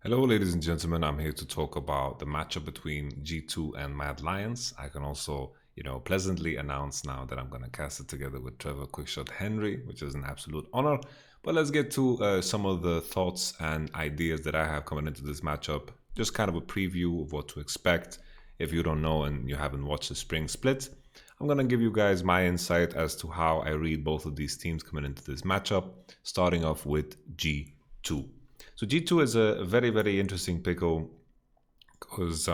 Hello, ladies and gentlemen. I'm here to talk about the matchup between G2 and Mad Lions. I can also, pleasantly announce now that I'm going to cast it together with Trevor Quickshot Henry, which is an absolute honor. But let's get to some of the thoughts and ideas that I have coming into this matchup. Just kind of a preview of what to expect. If you don't know and you haven't watched the spring split, I'm going to give you guys my insight as to how I read both of these teams coming into this matchup, starting off with G2. So G2 is a very, very interesting pickle because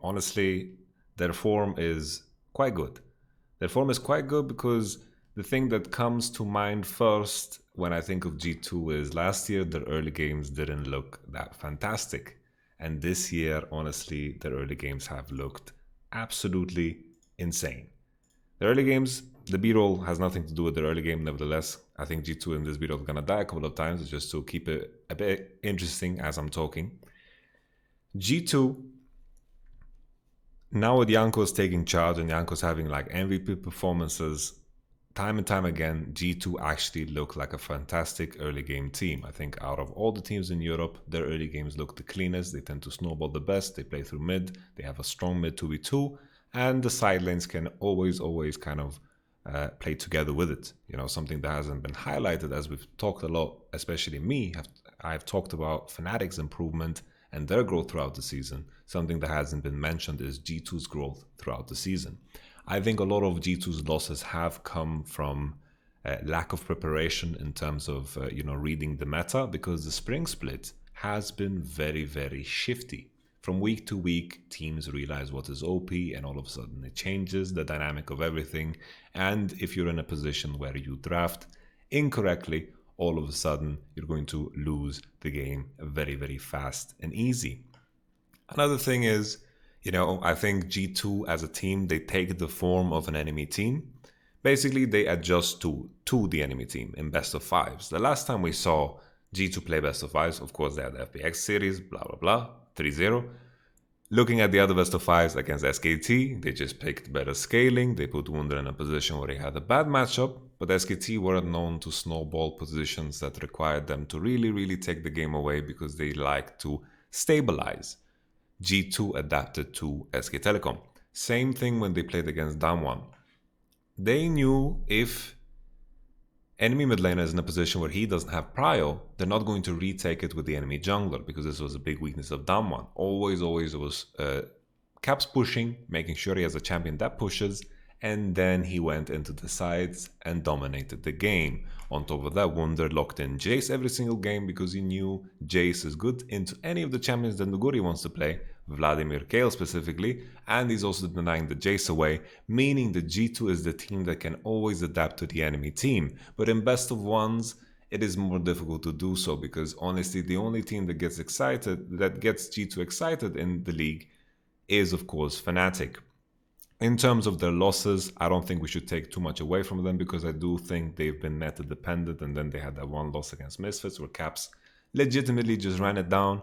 honestly, their form is quite good. Their form is quite good because the thing that comes to mind first when I think of G2 is last year their early games didn't look that fantastic. And this year, honestly, their early games have looked absolutely insane. The early games, the B-roll has nothing to do with the early game. Nevertheless, I think G2 in this B-roll is going to die a couple of times just to keep it a bit interesting as I'm talking. G2, now with Janko's taking charge and Janko's having like MVP performances, time and time again, G2 actually look like a fantastic early game team. I think out of all the teams in Europe, their early games look the cleanest. They tend to snowball the best. They play through mid. They have a strong mid 2v2. And the side lanes can always kind of play together with it. Something that hasn't been highlighted as we've talked a lot, especially me. I've talked about Fnatic's improvement and their growth throughout the season. Something that hasn't been mentioned is G2's growth throughout the season. I think a lot of G2's losses have come from lack of preparation in terms of reading the meta, because the spring split has been very, very shifty. From week to week, teams realize what is OP, and all of a sudden it changes the dynamic of everything. And if you're in a position where you draft incorrectly, all of a sudden you're going to lose the game very, very fast and easy. Another thing is, I think G2 as a team, they take the form of an enemy team. Basically, they adjust to the enemy team in best of fives. The last time we saw G2 play best of fives, of course, they had the FPX series, blah, blah, blah, 3-0. Looking at the other best of fives against SKT, they just picked better scaling. They put Wunder in a position where he had a bad matchup, but SKT weren't known to snowball positions that required them to really, really take the game away because they like to stabilize. G2 adapted to SK Telecom. Same thing when they played against Damwon. They knew if enemy mid laner is in a position where he doesn't have prio, they're not going to retake it with the enemy jungler, because this was a big weakness of Damwon. Always it was Caps pushing, making sure he has a champion that pushes, and then he went into the sides and dominated the game. On top of that, Wunder locked in Jace every single game because he knew Jace is good into any of the champions that Nuguri wants to play, Vladimir Kale specifically, and he's also denying the Jace away, meaning that G2 is the team that can always adapt to the enemy team. But in best of ones, it is more difficult to do so, because honestly, the only team that gets G2 excited in the league is, of course, Fnatic. In terms of their losses, I don't think we should take too much away from them, because I do think they've been meta dependent, and then they had that one loss against Misfits where Caps legitimately just ran it down.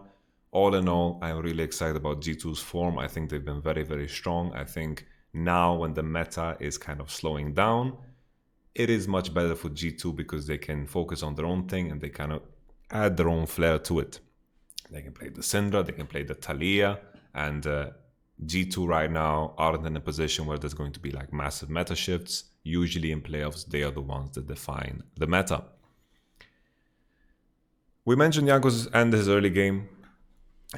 All in all, I'm really excited about G2's form. I think they've been very, very strong. I think now when the meta is kind of slowing down, it is much better for G2 because they can focus on their own thing and they kind of add their own flair to it. They can play the Syndra, they can play the Thalia, and G2 right now aren't in a position where there's going to be like massive meta shifts. Usually in playoffs, they are the ones that define the meta. We mentioned Jankos and his early game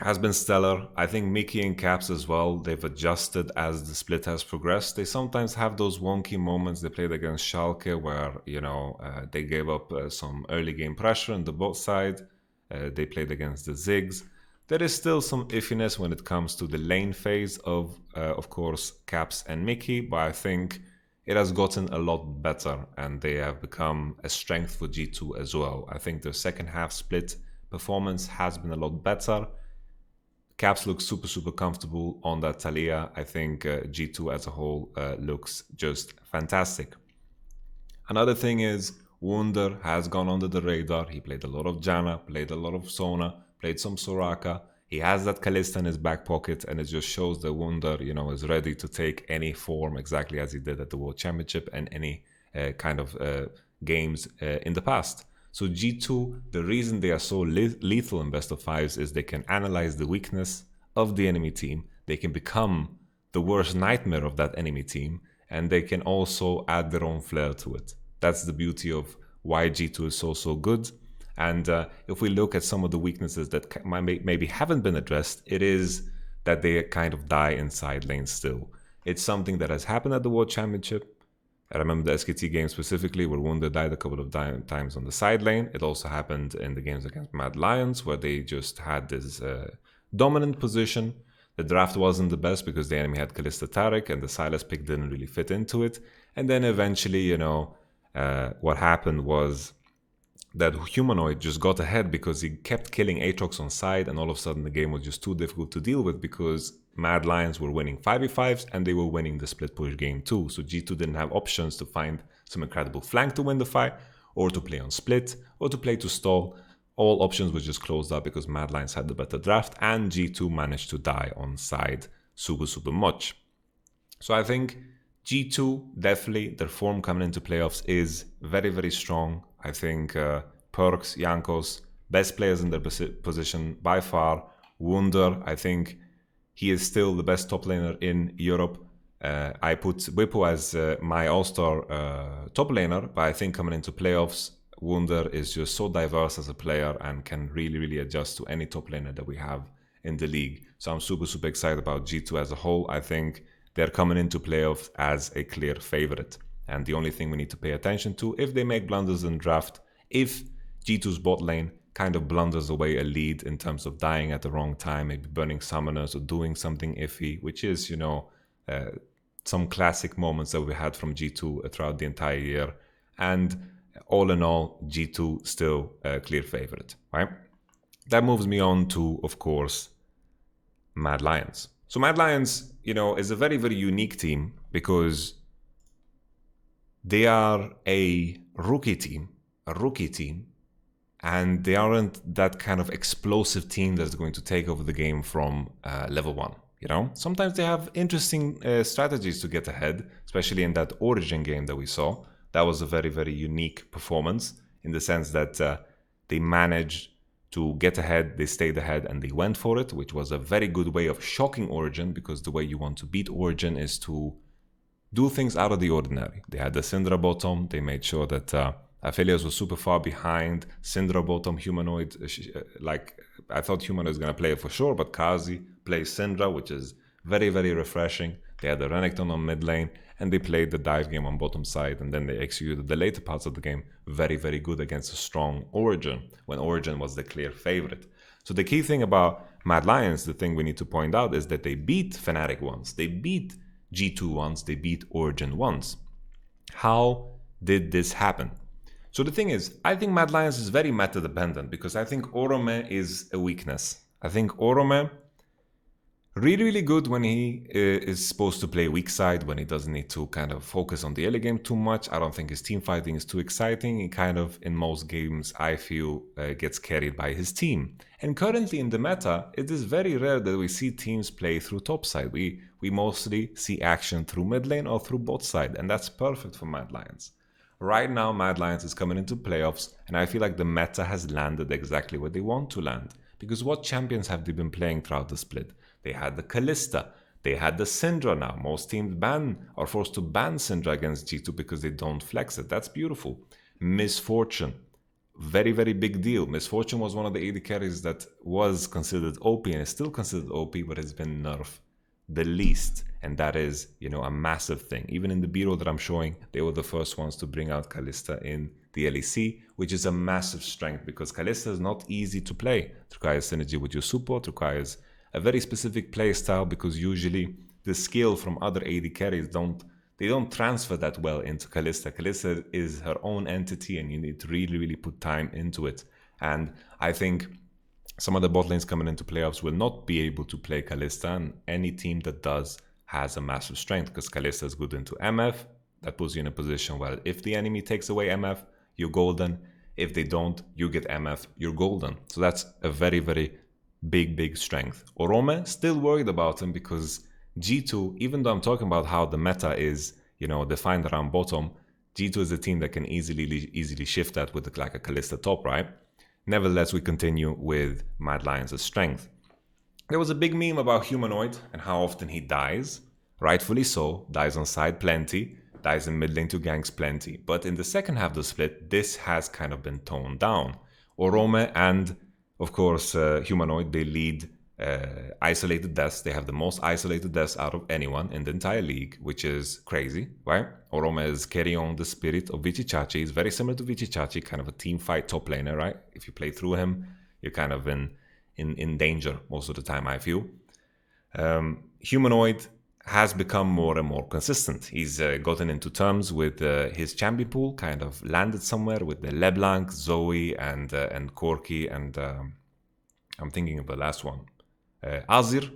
has been stellar. I think Mickey and Caps as well, they've adjusted as the split has progressed. They sometimes have those wonky moments. They played against Schalke where, they gave up some early game pressure on the bot side. They played against the Ziggs. There is still some iffiness when it comes to the lane phase of course, Caps and Mickey, but I think it has gotten a lot better and they have become a strength for G2 as well. I think their second half split performance has been a lot better. Caps looks super, super comfortable on that Thalia. I think G2 as a whole looks just fantastic. Another thing is Wunder has gone under the radar. He played a lot of Janna, played a lot of Sona, played some Soraka. He has that Kalista in his back pocket, and it just shows that Wunder, is ready to take any form exactly as he did at the World Championship and any kind of games in the past. So G2, the reason they are so lethal in best of fives is they can analyze the weakness of the enemy team. They can become the worst nightmare of that enemy team, and they can also add their own flair to it. That's the beauty of why G2 is so good. And if we look at some of the weaknesses that maybe haven't been addressed, it is that they kind of die inside lane still. It's something that has happened at the World Championship. I remember the SKT game specifically where Wunder died a couple of times on the side lane. It also happened in the games against Mad Lions where they just had this dominant position. The draft wasn't the best because the enemy had Kalista Taric and the Silas pick didn't really fit into it. And then eventually, what happened was that Humanoid just got ahead because he kept killing Aatrox on side, and all of a sudden the game was just too difficult to deal with because Mad Lions were winning 5v5s and they were winning the split push game too. So G2 didn't have options to find some incredible flank to win the fight, or to play on split, or to play to stall. All options were just closed up because Mad Lions had the better draft, and G2 managed to die on side super much. So I think G2, definitely, their form coming into playoffs is very strong. I think Perkz, Jankos, best players in their position by far. Wunder, I think he is still the best top laner in Europe. I put Bwipo as my all-star top laner, but I think coming into playoffs, Wunder is just so diverse as a player and can really adjust to any top laner that we have in the league. So I'm super excited about G2 as a whole. I think they're coming into playoffs as a clear favorite. And the only thing we need to pay attention to, if they make blunders in draft, if G2's bot lane kind of blunders away a lead in terms of dying at the wrong time, maybe burning summoners or doing something iffy, which is, some classic moments that we had from G2 throughout the entire year. And all in all, G2 still a clear favorite, right? That moves me on to, of course, Mad Lions. So Mad Lions, is a very unique team because they are a rookie team, and they aren't that kind of explosive team that's going to take over the game from level 1. Sometimes they have interesting strategies to get ahead, especially in that Origin game that we saw. That was a very unique performance in the sense that they managed to get ahead, they stayed ahead, and they went for it, which was a very good way of shocking Origin, because the way you want to beat Origin is to do things out of the ordinary. They had the Syndra bottom, they made sure that Aphelios was super far behind, Syndra bottom, Humanoid, I thought Humanoid was going to play it for sure, but Kazi plays Syndra, which is very refreshing. They had the Renekton on mid lane, and they played the dive game on bottom side, and then they executed the later parts of the game very good against a strong Origin, when Origin was the clear favorite. So the key thing about Mad Lions, the thing we need to point out, is that they beat Fnatic once, they beat G2 once, they beat Origin once. How did this happen? So the thing is, I think Mad Lions is very meta dependent, because I think Orome is a weakness. I think Orome really good when he is supposed to play weak side, when he doesn't need to kind of focus on the early game too much. I don't think his team fighting is too exciting. He kind of, in most games, I feel, gets carried by his team. And currently in the meta, it is very rare that we see teams play through top side. We mostly see action through mid lane or through bot side, and that's perfect for Mad Lions. Right now, Mad Lions is coming into playoffs, and I feel like the meta has landed exactly where they want to land. Because what champions have they been playing throughout the split? They had the Kalista, they had the Syndra now. Most teams are forced to ban Syndra against G2 because they don't flex it. That's beautiful. Misfortune, very big deal. Misfortune was one of the AD carries that was considered OP and is still considered OP, but has been nerfed the least. And that is, a massive thing. Even in the B-roll that I'm showing, they were the first ones to bring out Kalista in the LEC, which is a massive strength because Kalista is not easy to play. It requires synergy with your support, requires a very specific play style, because usually the skill from other AD carries don't transfer that well into Kalista. Kalista is her own entity, and you need to really put time into it. And I think some of the bot lanes coming into playoffs will not be able to play Kalista, and any team that does has a massive strength, because Kalista is good into MF. That puts you in a position where if the enemy takes away MF, you're golden. If they don't, you get MF, you're golden. So that's a very big strength. Orome, still worried about him, because G2, even though I'm talking about how the meta is, defined around bottom, G2 is a team that can easily shift that with like a Kalista top, right? Nevertheless, we continue with Mad Lions' strength. There was a big meme about Humanoid and how often he dies. Rightfully so, dies on side plenty, dies in mid lane to ganks plenty. But in the second half of the split, this has kind of been toned down. Orome and, of course, Humanoid, they lead isolated deaths. They have the most isolated deaths out of anyone in the entire league, which is crazy, right? Orome is carrying on the spirit of Vichichachi. He's very similar to Vichichachi, kind of a team fight top laner, right? If you play through him, you're kind of in danger most of the time, I feel. Humanoid has become more and more consistent. He's gotten into terms with his champion pool, kind of landed somewhere with the LeBlanc, Zoe, and Corki, and I'm thinking of the last one. Azir,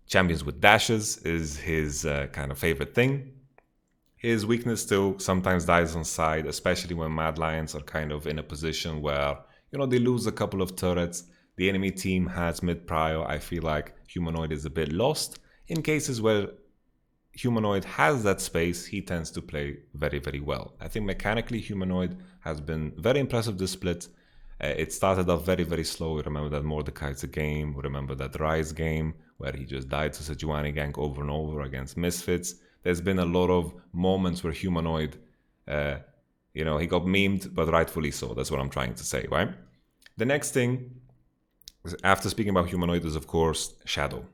champions with dashes, is his kind of favorite thing. His weakness still sometimes dies on side, especially when Mad Lions are kind of in a position where, they lose a couple of turrets. The enemy team has mid-prio. I feel like Humanoid is a bit lost. In cases where Humanoid has that space, he tends to play very, very well. I think mechanically Humanoid has been very impressive this split. It started off very, very slow. We remember that Mordekaiser game. We remember that Rise game where he just died to Sejuani gank over and over against Misfits. There's been a lot of moments where Humanoid, he got memed, but rightfully so. That's what I'm trying to say, right? The next thing, after speaking about Humanoid, is of course Shadow.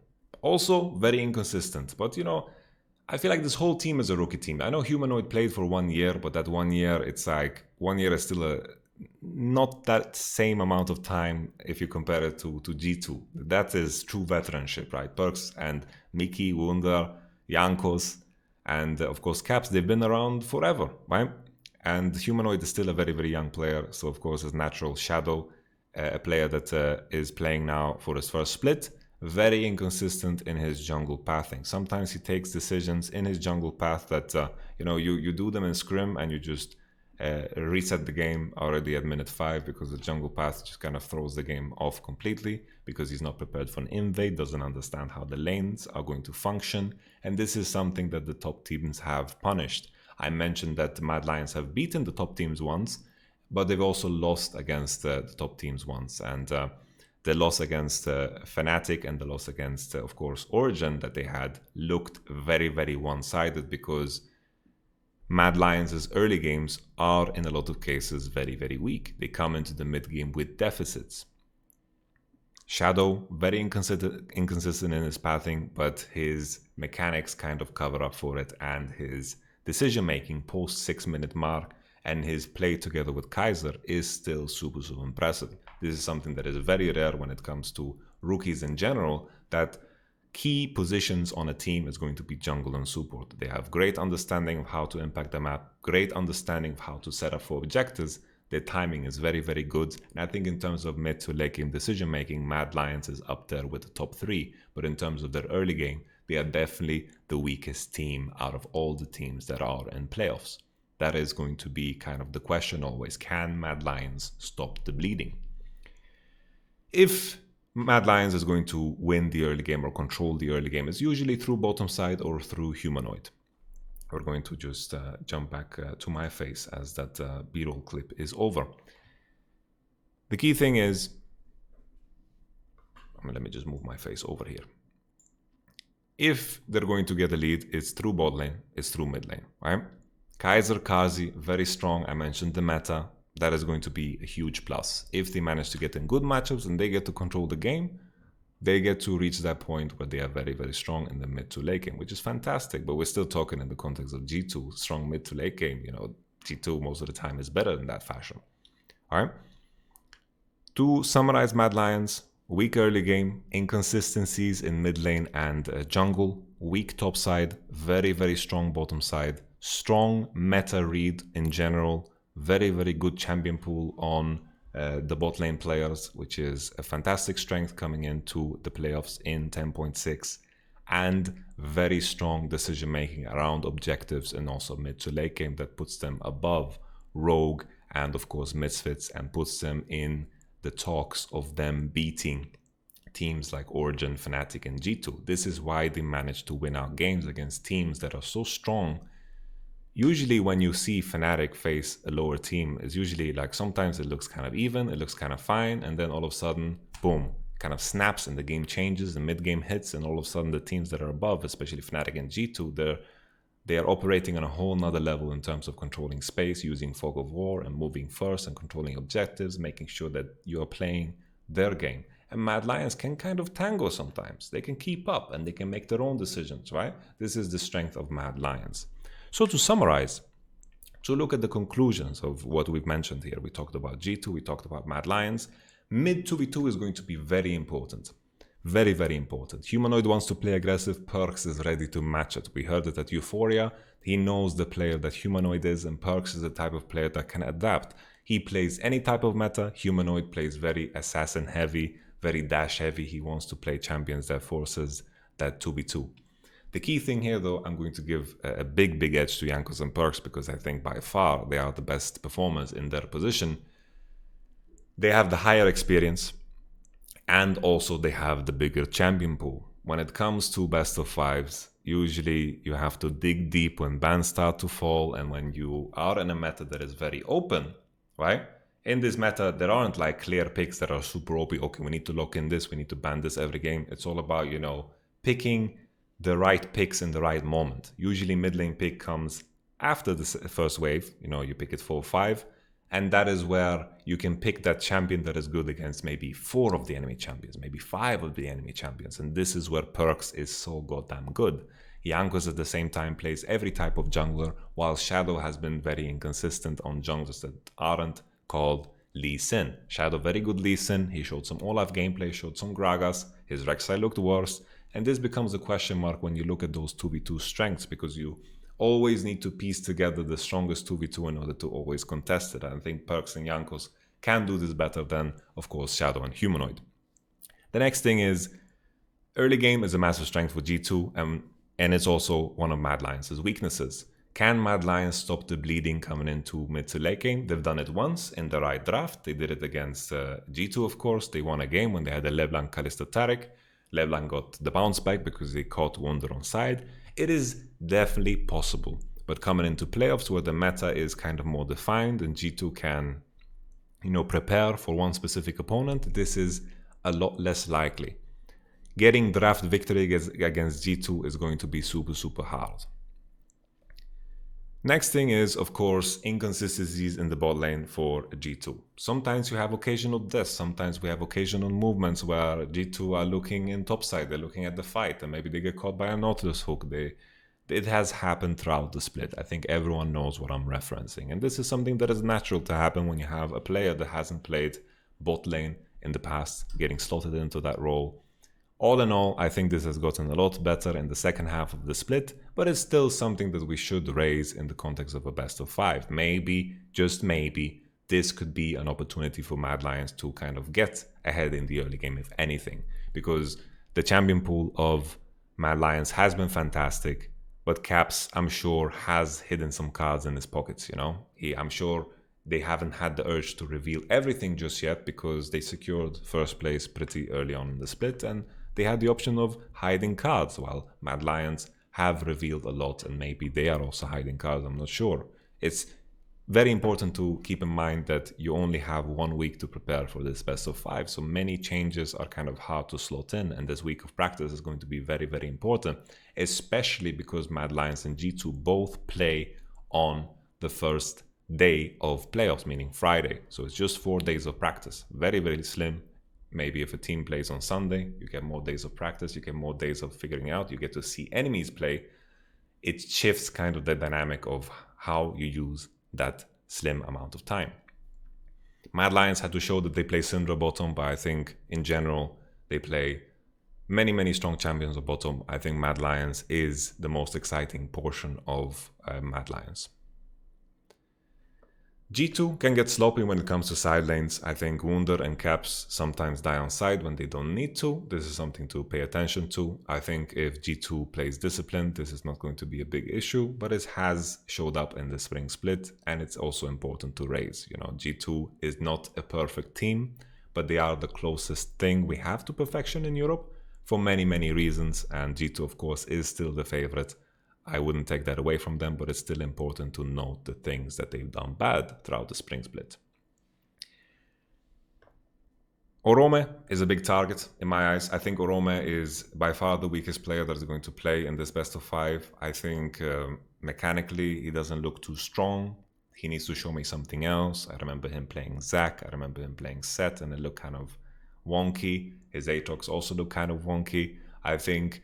Also very inconsistent, but I feel like this whole team is a rookie team. I know Humanoid played for 1 year, but that 1 year, it's like 1 year is still not that same amount of time if you compare it to G2. That is true veteranship, right? Perks and Mickey, Wunder, Jankos, and of course Caps, they've been around forever, right? And Humanoid is still a very, very young player. So of course it's natural. Shadow, a player that is playing now for his first split, very inconsistent in his jungle pathing. Sometimes he takes decisions in his jungle path that, you do them in scrim and you just reset the game already at minute 5 because the jungle path just kind of throws the game off completely because he's not prepared for an invade, doesn't understand how the lanes are going to function. And this is something that the top teams have punished. I mentioned that the Mad Lions have beaten the top teams once, but they've also lost against the top teams once. And the loss against Fnatic and the loss against, of course, Origin that they had looked very, very one-sided because Mad Lions' early games are, in a lot of cases, very, very weak. They come into the mid-game with deficits. Shadow, very inconsistent in his pathing, but his mechanics kind of cover up for it, and his decision-making post 6-minute mark and his play together with Kaiser is still super, super impressive. This is something that is very rare when it comes to rookies in general, that key positions on a team is going to be jungle and support. They have great understanding of how to impact the map, great understanding of how to set up for objectives. Their timing is very, very good. And I think in terms of mid to late game decision making, Mad Lions is up there with the top 3. But in terms of their early game, they are definitely the weakest team out of all the teams that are in playoffs. That is going to be kind of the question always. Can Mad Lions stop the bleeding? If Mad Lions is going to win the early game or control the early game, it's usually through bottom side or through Humanoid. We're going to just jump back to my face as that B-roll clip is over. The key thing is, let me just move my face over here. If they're going to get a lead, it's through bot lane, it's through mid lane, right? Kaiser, Kazi, very strong. I mentioned the meta. That is going to be a huge plus. If they manage to get in good matchups and they get to control the game, they get to reach that point where they are very, very strong in the mid to late game, which is fantastic. But we're still talking in the context of G2, strong mid to late game. G2 most of the time is better in that fashion. All right. To summarize Mad Lions, weak early game, inconsistencies in mid lane and jungle, weak top side, very, very strong bottom side, strong meta read in general, very, very good champion pool on the bot lane players, which is a fantastic strength coming into the playoffs in 10.6, and very strong decision making around objectives and also mid to late game that puts them above Rogue and of course Misfits and puts them in the talks of them beating teams like Origin, Fnatic and G2. This is why they managed to win out games against teams that are so strong. usually when you see Fnatic face a lower team, it's usually like sometimes it looks kind of even, it looks kind of fine, and then all of a sudden, boom, kind of snaps and the game changes, the mid-game hits, and all of a sudden the teams that are above, especially Fnatic and G2, they are operating on a whole nother level in terms of controlling space, using fog of war and moving first and controlling objectives, making sure that you are playing their game. And Mad Lions can kind of tango sometimes. They can keep up and they can make their own decisions, right? This is the strength of Mad Lions. So to summarize, to look at the conclusions of what we've mentioned here, we talked about G2, we talked about Mad Lions. Mid 2v2 is going to be very important. Very, very important. Humanoid wants to play aggressive, Perkz is ready to match it. We heard it at Euphoria. He knows the player that Humanoid is, and Perkz is the type of player that can adapt. He plays any type of meta. Humanoid plays very assassin heavy, very dash heavy. He wants to play champions that forces that 2v2. The key thing here, though, I'm going to give a big, big edge to Jankos and Perkz because I think by far they are the best performers in their position. They have the higher experience, and also they have the bigger champion pool. When it comes to best of fives, usually you have to dig deep when bans start to fall, and when you are in a meta that is very open, right? In this meta, there aren't like clear picks that are super OP. Okay, we need to lock in this, we need to ban this every game. It's all about, picking the right picks in the right moment. Usually mid lane pick comes after the first wave, you pick it 4-5, and that is where you can pick that champion that is good against maybe 4 of the enemy champions, maybe 5 of the enemy champions, and this is where Perkz is so goddamn good. Jankos at the same time plays every type of jungler, while Shadow has been very inconsistent on junglers that aren't called Lee Sin. Shadow very good Lee Sin, he showed some Olaf gameplay, showed some Gragas, his Rek'Sai looked worse, and this becomes a question mark when you look at those 2v2 strengths, because you always need to piece together the strongest 2v2 in order to always contest it. And I think Perkz and Jankos can do this better than, of course, Shadow and Humanoid. The next thing is, early game is a massive strength for G2, and it's also one of Mad Lions' weaknesses. Can Mad Lions stop the bleeding coming into mid to late game? They've done it once in the right draft. They did it against G2, of course. They won a game when they had a LeBlanc Kalista Taric. LeBlanc got the bounce back because they caught Wunder on side. It is definitely possible, but coming into playoffs where the meta is kind of more defined and G2 can, prepare for one specific opponent, this is a lot less likely. Getting draft victory against G2 is going to be super, super hard. Next thing is, of course, inconsistencies in the bot lane for G2. Sometimes you have occasional deaths, sometimes we have occasional movements where G2 are looking in topside, they're looking at the fight, and maybe they get caught by a Nautilus hook. It has happened throughout the split. I think everyone knows what I'm referencing. And this is something that is natural to happen when you have a player that hasn't played bot lane in the past, getting slotted into that role. All in all, I think this has gotten a lot better in the second half of the split, but it's still something that we should raise in the context of a best of 5. Maybe, just maybe, this could be an opportunity for Mad Lions to kind of get ahead in the early game, if anything, because the champion pool of Mad Lions has been fantastic, but Caps, I'm sure, has hidden some cards in his pockets, I'm sure they haven't had the urge to reveal everything just yet because they secured first place pretty early on in the split, and they had the option of hiding cards, while Mad Lions have revealed a lot and maybe they are also hiding cards, I'm not sure. It's very important to keep in mind that you only have 1 week to prepare for this best of 5, so many changes are kind of hard to slot in, and this week of practice is going to be very, very important, especially because Mad Lions and G2 both play on the first day of playoffs, meaning Friday, so it's just 4 days of practice. Very, very slim. Maybe if a team plays on Sunday, you get more days of practice, you get more days of figuring out, you get to see enemies play. It shifts kind of the dynamic of how you use that slim amount of time. Mad Lions had to show that they play Syndra bottom, but I think in general they play many, many strong champions of bottom. I think Mad Lions is the most exciting portion of Mad Lions. G2 can get sloppy when it comes to side lanes. I think Wunder and Caps sometimes die on side when they don't need to. This is something to pay attention to. I think if G2 plays disciplined, this is not going to be a big issue, but it has showed up in the spring split, and it's also important to raise. G2 is not a perfect team, but they are the closest thing we have to perfection in Europe for many, many reasons, and G2 of course is still the favorite. I wouldn't take that away from them, but it's still important to note the things that they've done bad throughout the spring split. Orome is a big target in my eyes. I think Orome is by far the weakest player that is going to play in this best of 5. I think mechanically he doesn't look too strong. He needs to show me something else. I remember him playing Zac. I remember him playing Set, and it looked kind of wonky. His Aatrox also looked kind of wonky. I think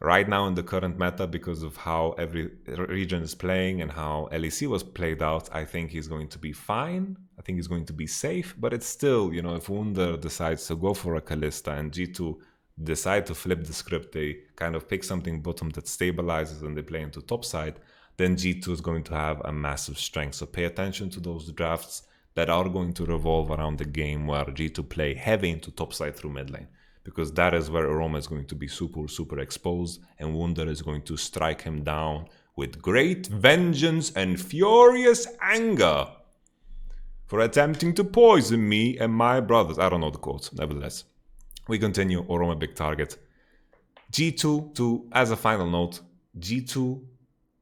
right now in the current meta, because of how every region is playing and how LEC was played out, I think he's going to be fine. I think he's going to be safe, but it's still, you know, if Wunder decides to go for a Kalista and G2 decide to flip the script, they kind of pick something bottom that stabilizes and they play into top side, then G2 is going to have a massive strength. So pay attention to those drafts that are going to revolve around the game where G2 play heavy into top side through mid lane, because that is where Orome is going to be super exposed, and Wunder is going to strike him down with great vengeance and furious anger for attempting to poison me and my brothers. I don't know the quotes, nevertheless. We continue. Orome big target. G2, as a final note, G2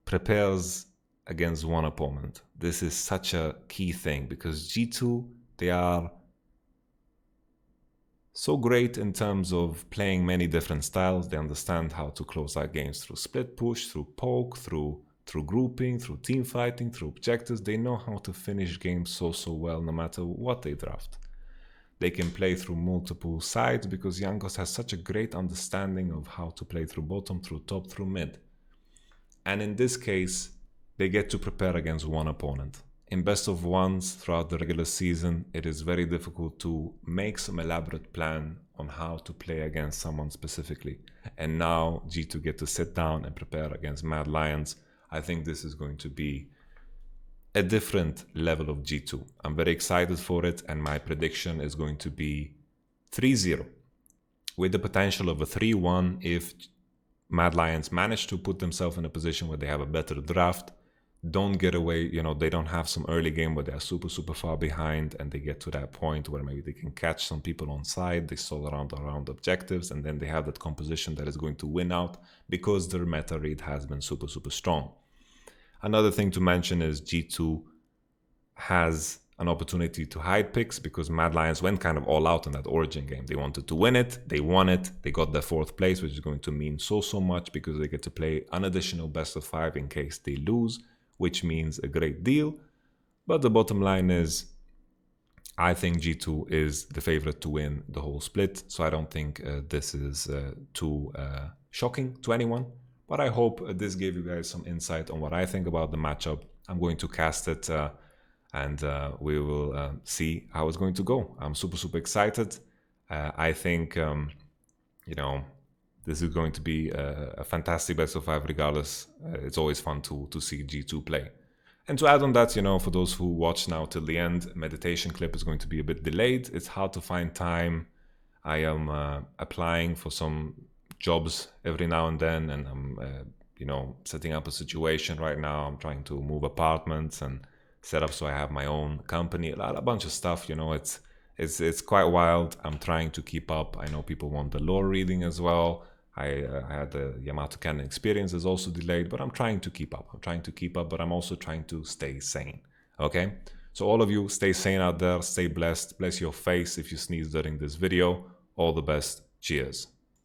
prepares against one opponent. This is such a key thing, because G2, they are so great in terms of playing many different styles. They understand how to close out games through split push, through poke, through grouping, through team fighting, through objectives. They know how to finish games so well, no matter what they draft. They can play through multiple sides because Jankos has such a great understanding of how to play through bottom, through top, through mid. And in this case, they get to prepare against one opponent. In best of ones throughout the regular season, it is very difficult to make some elaborate plan on how to play against someone specifically. And now G2 get to sit down and prepare against Mad Lions. I think this is going to be a different level of G2. I'm very excited for it, and my prediction is going to be 3-0, with the potential of a 3-1 if Mad Lions manage to put themselves in a position where they have a better draft, don't get away, you know, they don't have some early game where they're super far behind and they get to that point where maybe they can catch some people on side, they stall around objectives, and then they have that composition that is going to win out because their meta read has been super strong. Another thing to mention is G2 has an opportunity to hide picks because Mad Lions went kind of all out in that Origin game. They wanted to win it, they won it, they got their 4th place, which is going to mean so much because they get to play an additional best of 5 in case they lose, which means a great deal. But the bottom line is, I think G2 is the favorite to win the whole split, so I don't think this is too shocking to anyone. But I hope this gave you guys some insight on what I think about the matchup. I'm going to cast it and we will see how it's going to go. I'm super excited. I think, you know, this is going to be a fantastic best of 5 regardless. It's always fun to see G2 play. And to add on that, you know, for those who watch now till the end, meditation clip is going to be a bit delayed. It's hard to find time. I am applying for some jobs every now and then, and I'm you know, setting up a situation right now. I'm trying to move apartments and set up so I have my own company, a bunch of stuff, you know. It's quite wild. I'm trying to keep up. I know people want the lore reading as well. I had the YamatoCannon experience is also delayed, but I'm trying to keep up. But I'm also trying to stay sane. Okay, so all of you, stay sane out there, stay blessed, bless your face if you sneeze during this video. All the best. Cheers.